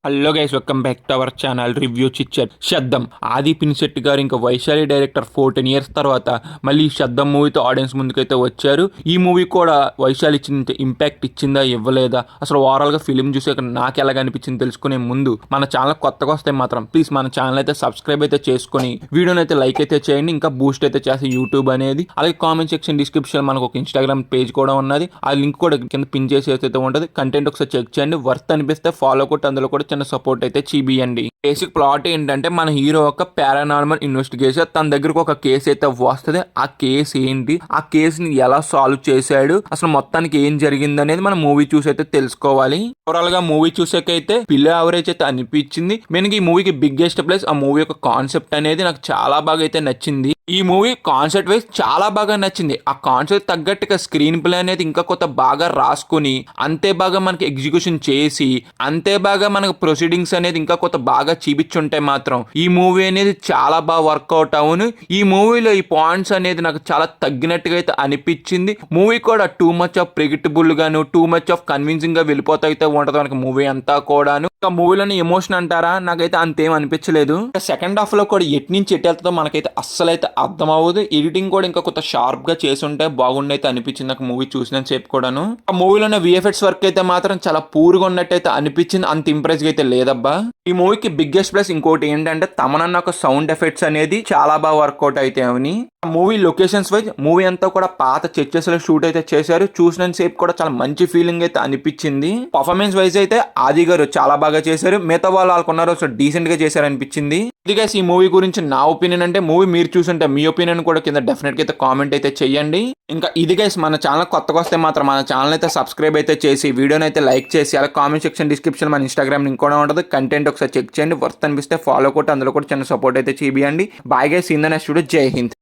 Hello guys, welcome back to our channel review చిచ్చర్. శబ్దం ఆది పినిశెట్టి గారు ఇంకా వైశాలి డైరెక్టర్ 14 years తర్వాత మళ్ళీ శబ్దం మూవీతో ఆడియన్స్ ముందుకైతే వచ్చారు. ఈ మూవీ కూడా వైశాలి ఇచ్చిన ఇంపాక్ట్ ఇచ్చిందా ఇవ్వలేదా, అసలు ఓవరాల్గా ఫిలిం చూసాక నాకు ఎలాగ అనిపించింది తెలుసుకునే ముందు మన ఛానల్ కొత్తగా వస్తే మాత్రం ప్లీజ్ మన ఛానల్ అయితే సబ్స్క్రైబ్ అయితే చేసుకుని వీడియోని అయితే లైక్ అయితే చేయండి. ఇంకా బూస్ట్ అయితే చేసి యూట్యూబ్ అనేది, అలాగే కామెంట్ సెక్షన్ డిస్క్రిప్షన్ మనకు ఒక ఇన్స్టాగ్రామ్ పేజ్ కూడా ఉన్నది, ఆ లింక్ కూడా కింద పిన్ చేసి అయితే ఉంటుంది. కంటెంట్ ఒకసారి చెక్ చేయండి, వర్త్ అనిపిస్తే ఫాలో కొట్టి అందులో కూడా చిన్న సపోర్ట్ అయితే చూపియండి. బేసిక్ ప్లాట్ ఏంటంటే మన హీరో ఒక పారానార్మల్ ఇన్వెస్టిగేషన్, తన దగ్గరకు ఒక కేసు అయితే వస్తుంది. ఆ కేసు ఏంటి, ఆ కేసుని ఎలా సాల్వ్ చేశాడు, అసలు మొత్తానికి ఏం జరిగింది అనేది మనం మూవీ చూసి అయితే తెలుసుకోవాలి. ఓవరాల్ గా మూవీ చూసాకైతే బిలో యావరేజ్ అయితే అనిపించింది. మనకి ఈ మూవీకి బిగ్గెస్ట్ ప్లేస్ ఆ మూవీ యొక్క కాన్సెప్ట్ అనేది నాకు చాలా బాగా అయితే నచ్చింది. ఈ మూవీ కాన్సెప్ట్ వైజ్ చాలా బాగా నచ్చింది. ఆ కాన్సెప్ట్ తగ్గట్టుగా స్క్రీన్ ప్లే అనేది ఇంకా కొత్త బాగా రాసుకుని అంతే బాగా మనకి ఎగ్జిక్యూషన్ చేసి అంతే బాగా మనకు ప్రొసీడింగ్స్ అనేది ఇంకా కొత్త బాగా చూపించుంటే మాత్రం ఈ మూవీ అనేది చాలా బాగా వర్కౌట్ అవును. ఈ మూవీలో ఈ పాయింట్స్ అనేది నాకు చాలా తగ్గినట్టుగా అయితే అనిపించింది. మూవీ కూడా టూ మచ్ ఆఫ్ ప్రిడిక్టబుల్ గాను టూ మచ్ ఆఫ్ కన్విన్సింగ్ గా వెళ్ళిపోతా అయితే ఉంటది మనకి మూవీ అంతా కూడాను. మూవీలోని ఎమోషన్ అంటారా, నాకైతే అంతేం అనిపించలేదు. సెకండ్ హాఫ్ లో కూడా ఎటు నుంచి ఎటు వెళ్తుందో మనకైతే అస్సలైతే అర్థం అవ్వదు. ఎడిటింగ్ కూడా ఇంకా కొంత షార్ప్ గా చేసి ఉంటే బాగుండైతే అనిపించింది నాకు మూవీ చూసిన సేపు కూడాను. ఆ మూవీలోనే విఎఫ్ఎక్స్ వర్క్ అయితే మాత్రం చాలా పూర్గా ఉన్నట్టయితే అనిపించింది, అంత ఇంప్రెస్ అయితే లేదబ్బా. ఈ మూవీకి బిగ్గెస్ట్ ప్లస్ ఇంకోటి ఏంటంటే తమనన్న ఒక సౌండ్ ఎఫెక్ట్స్ అనేది చాలా బాగా వర్కౌట్ అయితే అవని. మూవీ లొకేషన్స్ వైజ్ మూవీ అంతా కూడా పాత చర్చెస్ లో షూట్ అయితే చేశారు. చూసిన సేపు కూడా చాలా మంచి ఫీలింగ్ అయితే అనిపించింది. పర్ఫార్మెన్స్ వైజ్ అయితే ఆది గారు చాలా బాగా చేశారు. మిగతా వాళ్ళు వాళ్ళకున్నారు సో డీసెంట్ గా చేశారు అనిపించింది. ఇది గైస్ ఈ మూవీ గురించి నా ఒపీనియన్. అంటే మూవీ మీరు చూసుంటే మీ ఒపీనియన్ కూడా కింద డెఫినెట్ గా అయితే కామెంట్ అయితే చెయ్యండి. ఇంకా ఇది గైస్ మన ఛానల్ కొత్తగా వస్తే మాత్రం మన ఛానల్ అయితే సబ్స్క్రైబ్ అయితే చేసి వీడియోని అయితే లైక్ చేసి అలా కామెంట్ సెక్షన్ డిస్క్రిప్షన్ మన ఇన్స్టాగ్రామ్ లింక్ కూడా ఉంటుంది. కంటెంట్ ఒకసారి చెక్ చేయండి, వర్త్ అనిపిస్తే ఫాలో కొట్టి అందులో కూడా చిన్న సపోర్ట్ అయితే చేయండి. Bye guys, in the next video. జై హింద్.